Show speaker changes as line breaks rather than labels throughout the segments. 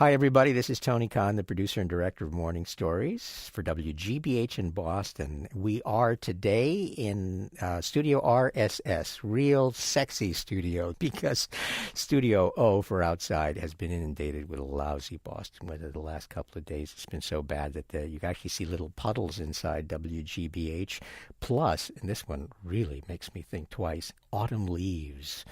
Hi, everybody. This is Tony Khan, the producer and director of Morning Stories for WGBH in Boston. We are today in Studio RSS, real sexy studio, because Studio O for outside has been inundated with a lousy Boston weather the last couple of days. It's been so bad that you can actually see little puddles inside WGBH. Plus, and this one really makes me think twice, autumn leaves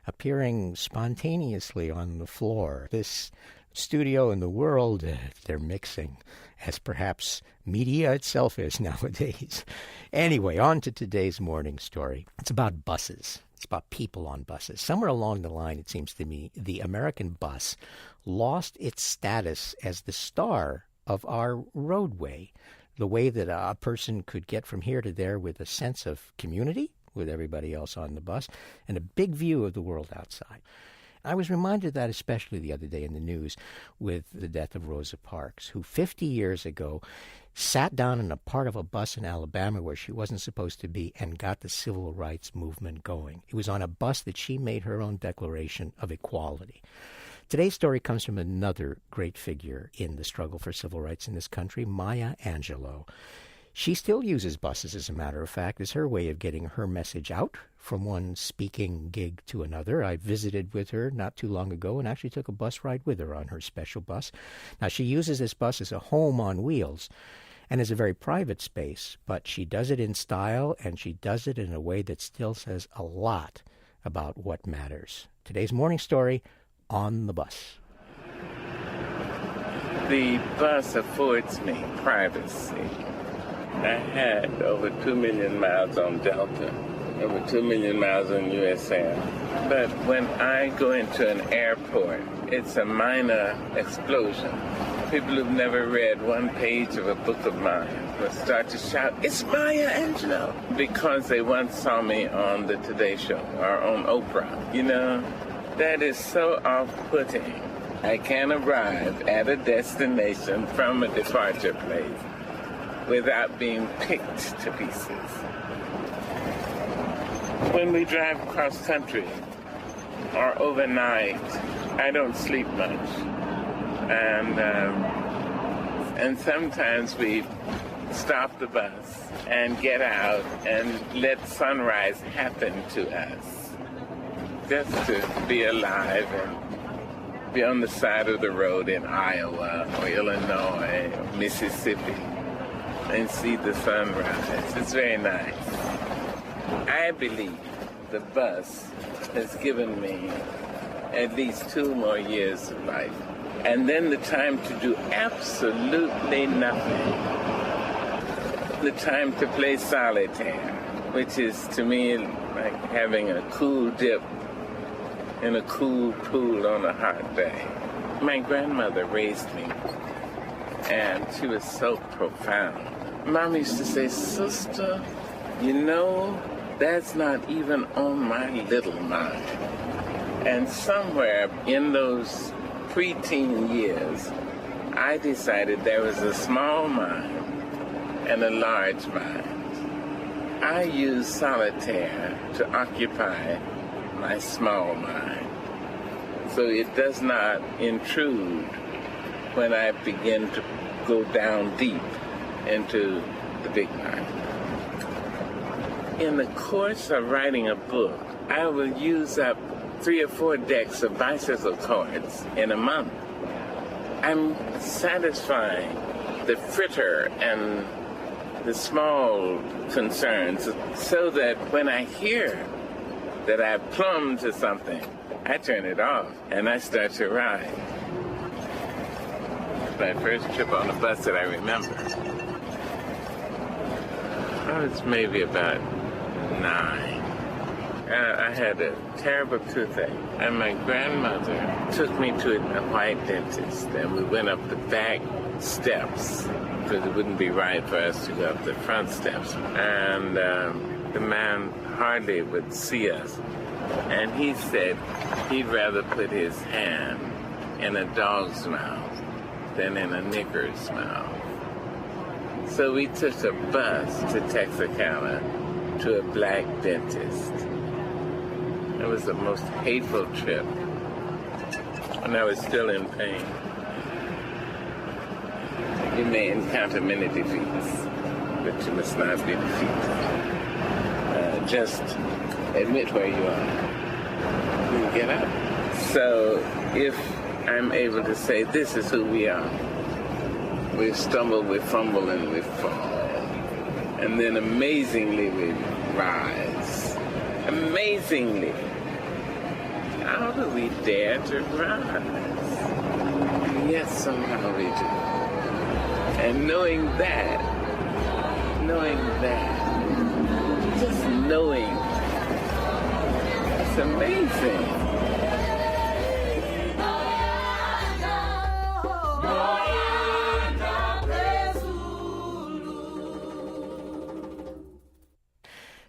appearing spontaneously on the floor. This studio and the world, they're mixing, as perhaps media itself is nowadays. Anyway, on to today's morning story. It's about buses. It's about people on buses. Somewhere along the line, it seems to me, the American bus lost its status as the star of our roadway, the way that a person could get from here to there with a sense of community with everybody else on the bus and a big view of the world outside. I was reminded of that especially the other day in the news with the death of Rosa Parks, who 50 years ago sat down in a part of a bus in Alabama where she wasn't supposed to be and got the civil rights movement going. It was on a bus that she made her own declaration of equality. Today's story comes from another great figure in the struggle for civil rights in this country, Maya Angelou. She still uses buses, as a matter of fact, as her way of getting her message out from one speaking gig to another. I visited with her not too long ago and actually took a bus ride with her on her special bus. Now, she uses this bus as a home on wheels and as a very private space, but she does it in style, and she does it in a way that still says a lot about what matters. Today's morning story, On the Bus.
The bus affords me privacy. I had over 2 million miles on Delta, over 2 million miles on USM. But when I go into an airport, it's a minor explosion. People who've never read one page of a book of mine will start to shout, "It's Maya Angelou!" because they once saw me on the Today Show or on Oprah. You know, that is so off-putting. I can't arrive at a destination from a departure place without being picked to pieces. When we drive cross country or overnight, I don't sleep much. And sometimes we stop the bus and get out and let sunrise happen to us. Just to be alive and be on the side of the road in Iowa or Illinois or Mississippi and see the sunrise. It's very nice. I believe the bus has given me at least 2 more years of life. And then the time to do absolutely nothing. The time to play solitaire, which is to me like having a cool dip in a cool pool on a hot day. My grandmother raised me, and she was so profound. Mom used to say, "Sister, you know, that's not even on my little mind." And somewhere in those preteen years, I decided there was a small mind and a large mind. I use solitaire to occupy my small mind, so it does not intrude when I begin to go down deep into the big mind. In the course of writing a book, I will use up 3 or 4 decks of bicycle cards in a month. I'm satisfying the fritter and the small concerns so that when I hear that I've plumbed to something, I turn it off and I start to ride. My first trip on a bus that I remember, I was maybe about 9. I had a terrible toothache, and my grandmother took me to a white dentist, and we went up the back steps because it wouldn't be right for us to go up the front steps. And the man hardly would see us, and he said he'd rather put his hand in a dog's mouth than in a nigger's mouth. So we took a bus to Texarkana to a black dentist. It was the most hateful trip, and I was still in pain. You may encounter many defeats, but you must not be defeated. Just admit where you are and get up. So if I'm able to say this is who we are, we stumble, we fumble, and we fall. And then amazingly we rise. Amazingly. How do we dare to rise? Yes, somehow we do. And knowing that, just knowing, it's amazing.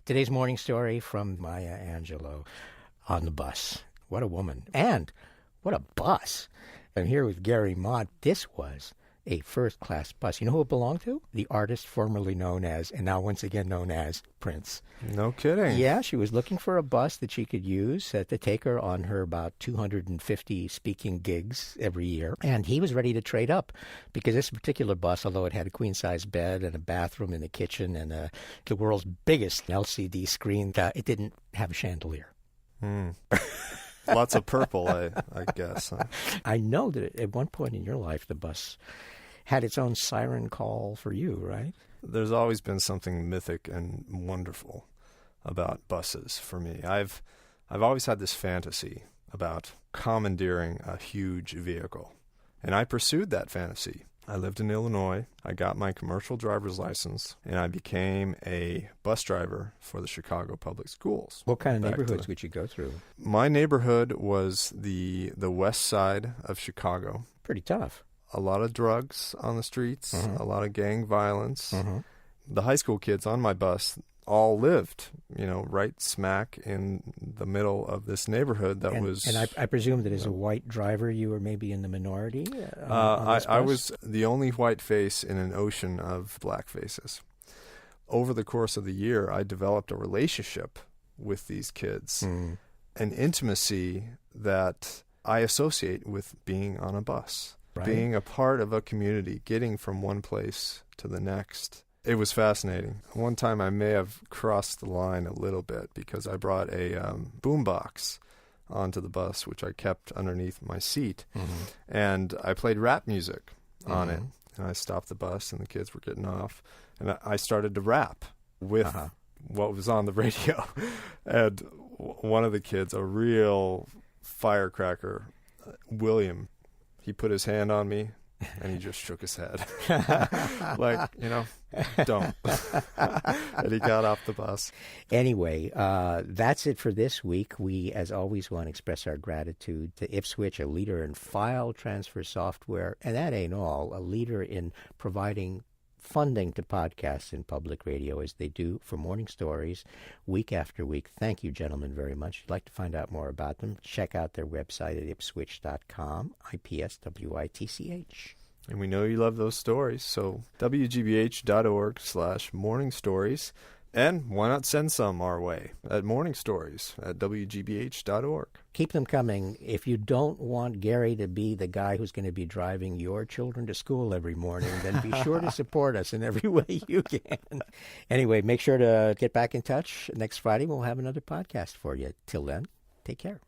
Today's morning story from Maya Angelou on the bus. What a woman. And what a bus. And here with Gary Mott, this was a first-class bus. You know who it belonged to? The artist formerly known as, and now once again known as, Prince.
No kidding.
Yeah, she was looking for a bus that she could use to take her on her about 250 speaking gigs every year. And he was ready to trade up because this particular bus, although it had a queen-size bed and a bathroom in the kitchen and the world's biggest LCD screen, it didn't have a chandelier.
Lots of purple, I guess.
I know that at one point in your life, the bus had its own siren call for you, right?
There's always been something mythic and wonderful about buses for me. I've always had this fantasy about commandeering a huge vehicle, and I pursued that fantasy. I lived in Illinois. I got my commercial driver's license, and I became a bus driver for the Chicago Public Schools.
What kind of neighborhoods would you go through?
My neighborhood was the west side of Chicago.
Pretty tough.
A lot of drugs on the streets, a lot of gang violence. The high school kids on my bus all lived, right smack in the middle of this neighborhood that was...
And I presume that as a white driver, you were maybe in the minority
I was the only white face in an ocean of black faces. Over the course of the year, I developed a relationship with these kids, an intimacy that I associate with being on a bus. Right. Being a part of a community, getting from one place to the next. It was fascinating. One time I may have crossed the line a little bit because I brought a boombox onto the bus, which I kept underneath my seat. And I played rap music on it. And I stopped the bus and the kids were getting off. And I started to rap with what was on the radio. And one of the kids, a real firecracker, William, he put his hand on me, and he just shook his head. Like, don't. And he got off the bus.
Anyway, that's it for this week. We, as always, want to express our gratitude to Ipswitch, a leader in file transfer software. And that ain't all, a leader in providing funding to podcasts in public radio as they do for Morning Stories week after week. Thank you, gentlemen, very much. If you'd like to find out more about them, check out their website at ipswitch.com, IPSWITCH.
And we know you love those stories, so wgbh.org/morningstories. And why not send some our way at morningstories@wgbh.org.
Keep them coming. If you don't want Gary to be the guy who's going to be driving your children to school every morning, then be sure to support us in every way you can. Anyway, make sure to get back in touch. Next Friday, we'll have another podcast for you. Till then, take care.